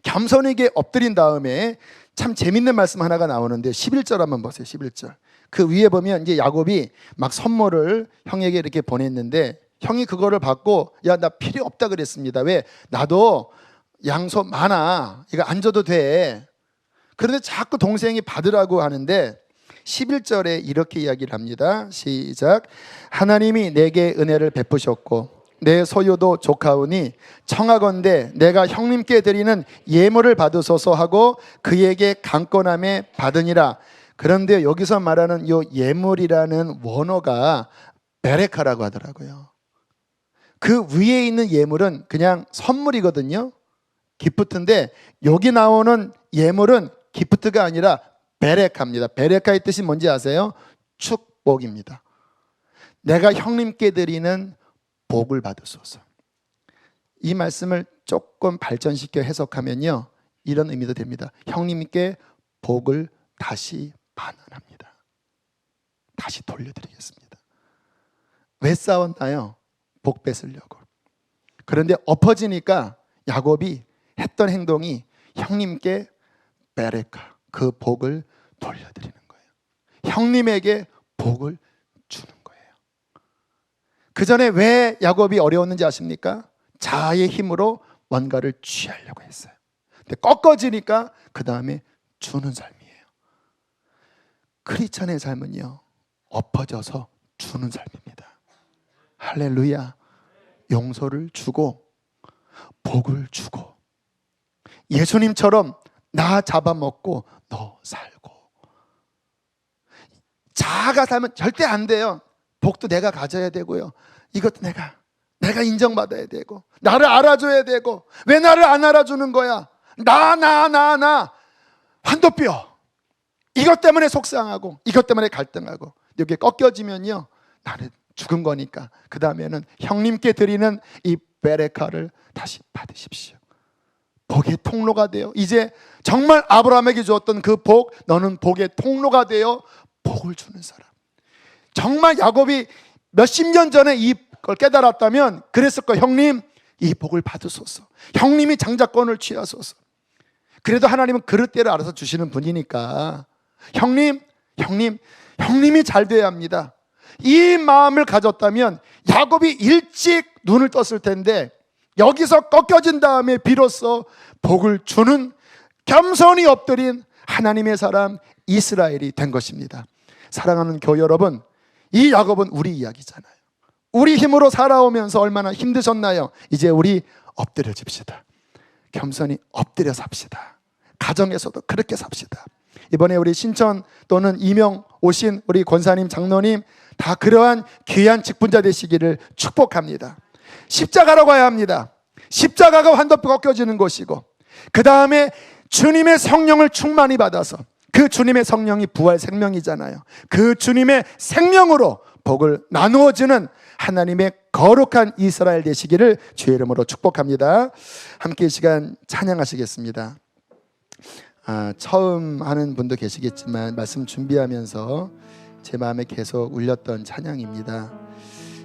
겸손하게 엎드린 다음에 참 재밌는 말씀 하나가 나오는데 11절 한번 보세요. 11절. 그 위에 보면 이제 야곱이 막 선물을 형에게 이렇게 보냈는데 형이 그거를 받고 야, 나 필요 없다 그랬습니다. 왜? 나도 양소 많아. 이거 안 줘도 돼. 그런데 자꾸 동생이 받으라고 하는데 11절에 이렇게 이야기를 합니다. 시작. 하나님이 내게 은혜를 베푸셨고 내 소유도 조카오니 청하건대 내가 형님께 드리는 예물을 받으소서 하고 그에게 강권함에 받으니라. 그런데 여기서 말하는 이 예물이라는 원어가 베레카라고 하더라고요. 그 위에 있는 예물은 그냥 선물이거든요. 기프트인데 여기 나오는 예물은 기프트가 아니라 베레카입니다. 베레카의 뜻이 뭔지 아세요? 축복입니다. 내가 형님께 드리는 복을 받으소서. 이 말씀을 조금 발전시켜 해석하면요, 이런 의미도 됩니다. 형님께 복을 다시 반환합니다. 다시 돌려드리겠습니다. 왜 싸웠나요? 복 뺏으려고. 그런데 엎어지니까 야곱이 했던 행동이 형님께 베레카, 그 복을 돌려드리는 거예요. 형님에게 복을 주는 거예요. 그 전에 왜 야곱이 어려웠는지 아십니까? 자아의 힘으로 뭔가를 취하려고 했어요. 근데 꺾어지니까 그 다음에 주는 삶이에요. 크리스찬의 삶은요, 엎어져서 주는 삶입니다. 할렐루야. 용서를 주고 복을 주고 예수님처럼 나 잡아먹고 너 살고. 자아가 살면 절대 안 돼요. 복도 내가 가져야 되고요. 이것도 내가 인정받아야 되고 나를 알아줘야 되고. 왜 나를 안 알아주는 거야? 나 환도뼈. 이것 때문에 속상하고 이것 때문에 갈등하고. 이렇게 꺾여지면요, 나는 죽은 거니까 그 다음에는 형님께 드리는 이 베레카를 다시 받으십시오. 복의 통로가 되어, 이제 정말 아브라함에게 주었던 그 복, 너는 복의 통로가 되어 복을 주는 사람. 정말 야곱이 몇십 년 전에 이걸 깨달았다면 그랬을 거예요. 형님, 이 복을 받으소서. 형님이 장자권을 취하소서. 그래도 하나님은 그릇대로 알아서 주시는 분이니까 형님이 잘 돼야 합니다. 이 마음을 가졌다면 야곱이 일찍 눈을 떴을 텐데 여기서 꺾여진 다음에 비로소 복을 주는 겸손히 엎드린 하나님의 사람 이스라엘이 된 것입니다. 사랑하는 교회 여러분, 이 야곱은 우리 이야기잖아요. 우리 힘으로 살아오면서 얼마나 힘드셨나요? 이제 우리 엎드려 줍시다. 겸손히 엎드려 삽시다. 가정에서도 그렇게 삽시다. 이번에 우리 신천 또는 이명 오신 우리 권사님, 장로님 다 그러한 귀한 직분자 되시기를 축복합니다. 십자가로 가야 합니다. 십자가가 환도뼈 꺾여지는 것이고, 그 다음에 주님의 성령을 충만히 받아서, 그 주님의 성령이 부활 생명이잖아요. 그 주님의 생명으로 복을 나누어주는 하나님의 거룩한 이스라엘 되시기를 주의 이름으로 축복합니다. 함께 이 시간 찬양하시겠습니다. 처음 하는 분도 계시겠지만 말씀 준비하면서 제 마음에 계속 울렸던 찬양입니다.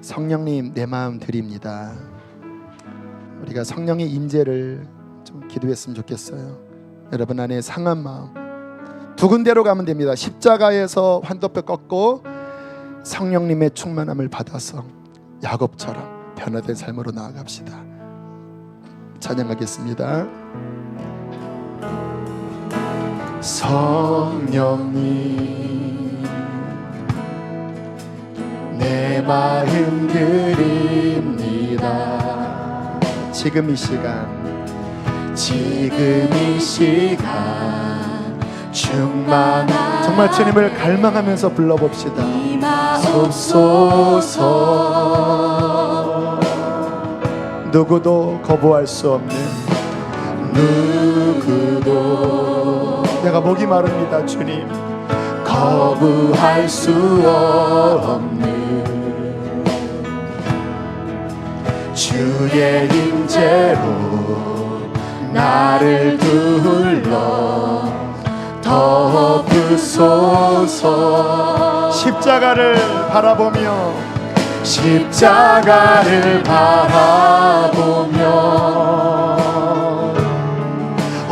성령님, 내 마음 드립니다. 우리가 성령의 임재를 좀 기도했으면 좋겠어요. 여러분 안에 상한 마음 두 군데로 가면 됩니다. 십자가에서 환도뼈 꺾고 성령님의 충만함을 받아서 야곱처럼 변화된 삶으로 나아갑시다. 찬양하겠습니다. 성령님, 내 마음 드립니다. 지금 이 시간 충만한, 정말 주님을 갈망하면서 불러봅시다. 섭소서. 누구도 거부할 수 없는, 누구도, 내가 목이 마릅니다. 주님, 거부할 수 없는 주의 임재로 나를 둘러 덮으소서. 십자가를 바라보며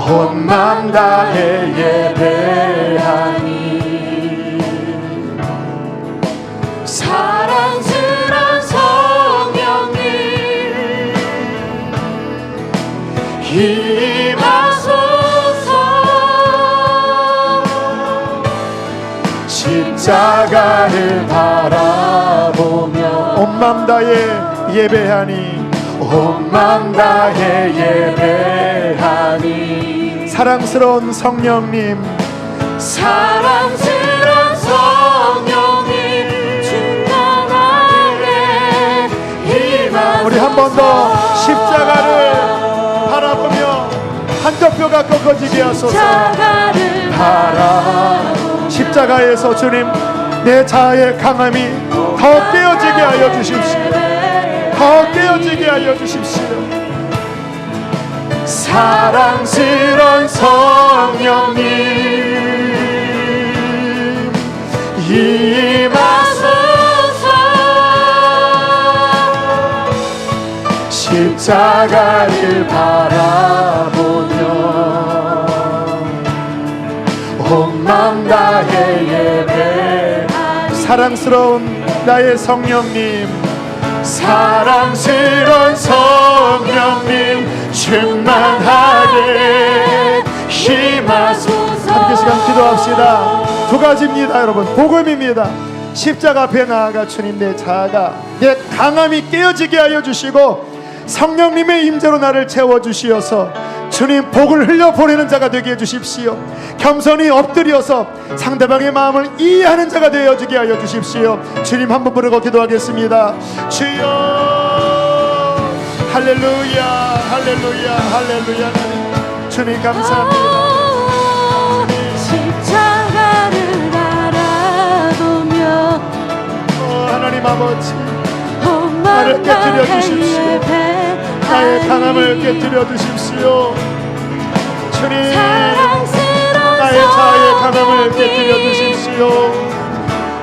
온 맘 다해 예배하니, 사랑스런 성령님 임하소서. 십자가를 바라보며 온 맘 다해 예배하니, 온 맘 다해 예배하니. 사랑스러운 성령님, 사랑스런 성령님 충만하게 임하소서. 우리 한 번 더 십자가를 바라보며 한도뼈가 꺾어지게 하소서. 십자가에서 주님, 내 자아의 강함이 더 깨어지게 하여 주십시오. 더 깨어지게 하여 주십시오. 사랑스러운 성령님 임하소서. 십자가를 바라보며 온 맘 다해 예배. 사랑스러운 나의 성령님, 사랑스러운 성령님 충만하게 힘하소서. 함께 시간 기도합시다. 두 가지입니다. 여러분, 복음입니다. 십자가 앞에 나아가 주님, 내 자아가, 내 강함이 깨어지게 하여 주시고 성령님의 임재로 나를 채워주시어서 주님 복을 흘려보내는 자가 되게 해주십시오. 겸손히 엎드려서 상대방의 마음을 이해하는 자가 되어주게 하여 주십시오. 주님 한번 부르고 기도하겠습니다. 주여, 할렐루야, 할렐루야, 할렐루야. 주님 감사합니다. 십자가를 바라보며 하나님 아버지, 온 나를 깨뜨려 나의 주십시오. 예배 나의 강함을 깨뜨려 주십시오. 주님, 사랑스러운 나의 자아의 강함을 성령님 깨뜨려 주십시오.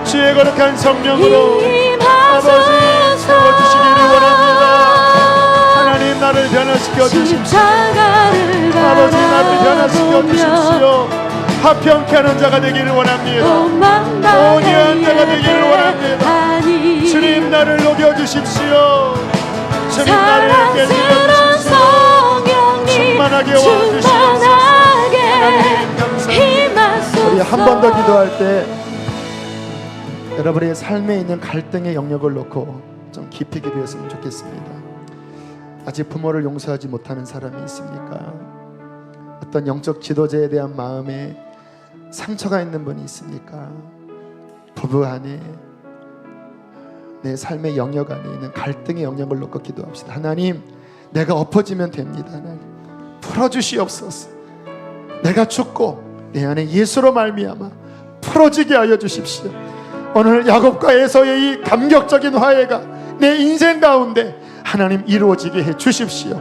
주의 거룩한 성령으로 아버지 세워주시기를 원합니다. 하나님, 나를 변화시켜 주십시오. 아버지, 나를 변화시켜 주십시오. 화평케 하는 자가 되기를 원합니다. 온유한 자가 되기를 원합니다. 주님, 나를 녹여 주십시오. 주님, 나를 깨뜨려 주십시오. 충만하게 와주시옵소서. 하나님, 감사합니다. 우리 한 번 더 기도할 때 여러분의 삶에 있는 갈등의 영역을 놓고 좀 깊이 기도했으면 좋겠습니다. 아직 부모를 용서하지 못하는 사람이 있습니까? 어떤 영적 지도자에 대한 마음에 상처가 있는 분이 있습니까? 부부 안에, 내 삶의 영역 안에 있는 갈등의 영역을 놓고 기도합시다. 하나님, 내가 엎어지면 됩니다. 하나님, 풀어주시옵소서. 내가 죽고 내 안에 예수로 말미암아 풀어지게 하여 주십시오. 오늘 야곱과 에서의 이 감격적인 화해가 내 인생 가운데 하나님 이루어지게 해 주십시오.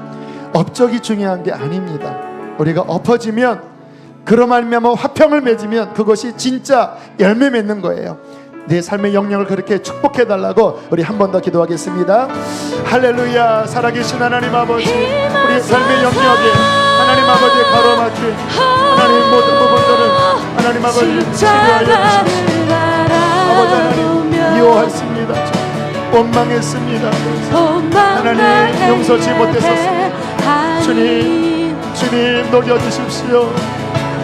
업적이 중요한 게 아닙니다. 우리가 엎어지면, 그로 말미암아 화평을 맺으면 그것이 진짜 열매 맺는 거예요. 내 삶의 영역을 그렇게 축복해 달라고 우리 한 번 더 기도하겠습니다. 할렐루야. 살아계신 하나님 아버지, 우리 삶의 영역에 하나님 아버지의 가로막힌 하나님 모든 부분들을 하나님 아버지 치유하여 주십시오. 아버지 하나님, 미워했습니다. 원망했습니다. 하나님, 용서치 못했었습니다. 주님 녹여주십시오.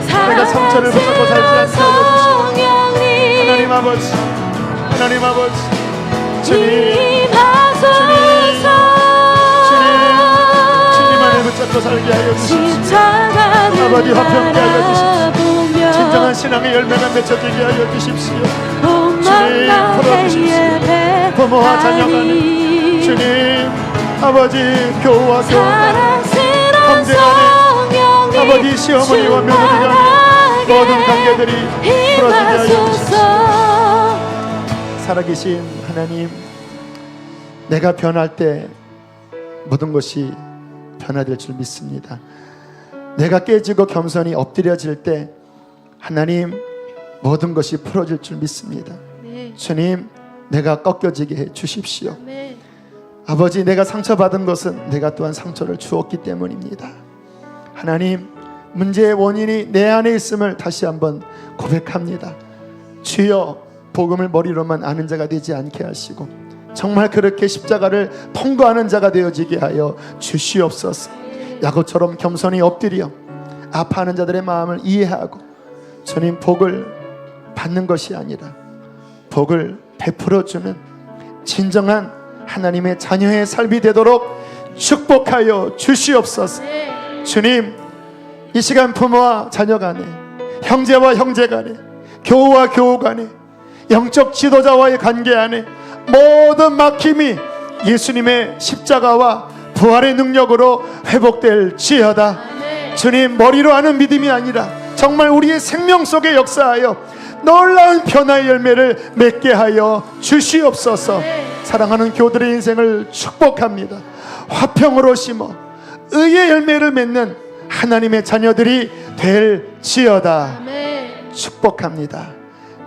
내가 상처를 붙잡고 살지 않게 하여 주시옵소서. 하나님 아버지, 하나님 아버지, 주님 안에 붙잡고 살게 하여 주십시오. 아버지, 화평케 하여 주십시오. 진정한 신앙의 열매가 맺혀지게 하여 주십시오. 주님, 풀어주십시오. 부모와 자녀 간에, 주님 아버지, 교우와 교우 간에, 형제 간에, 아버지, 시어머니와 며느리 간에 모든 관계들이 풀어지게 하여 주십시오. 살아계신 하나님, 내가 변할 때 모든 것이 변화될 줄 믿습니다. 내가 깨지고 겸손히 엎드려질 때 하나님, 모든 것이 풀어질 줄 믿습니다. 주님, 내가 꺾여지게 해 주십시오. 아버지, 내가 상처받은 것은 내가 또한 상처를 주었기 때문입니다. 하나님, 문제의 원인이 내 안에 있음을 다시 한번 고백합니다. 주여, 복음을 머리로만 아는 자가 되지 않게 하시고 정말 그렇게 십자가를 통과하는 자가 되어지게 하여 주시옵소서. 야곱처럼 겸손히 엎드려 아파하는 자들의 마음을 이해하고 주님, 복을 받는 것이 아니라 복을 베풀어주는 진정한 하나님의 자녀의 삶이 되도록 축복하여 주시옵소서. 주님, 이 시간 부모와 자녀 간에, 형제와 형제 간에, 교우와 교우 간에, 영적 지도자와의 관계 안에 모든 막힘이 예수님의 십자가와 부활의 능력으로 회복될지어다. 주님, 머리로 아는 믿음이 아니라 정말 우리의 생명 속에 역사하여 놀라운 변화의 열매를 맺게 하여 주시옵소서. 사랑하는 교우들의 인생을 축복합니다. 화평으로 심어 의의 열매를 맺는 하나님의 자녀들이 될지어다. 축복합니다.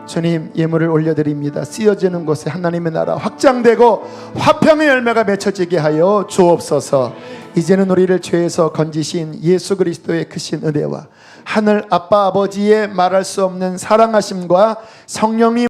주님, 예물을 올려드립니다. 쓰여지는 곳에 하나님의 나라 확장되고 화평의 열매가 맺혀지게 하여 주옵소서. 이제는 우리를 죄에서 건지신 예수 그리스도의 크신 은혜와 하늘 아빠 아버지의 말할 수 없는 사랑하심과 성령님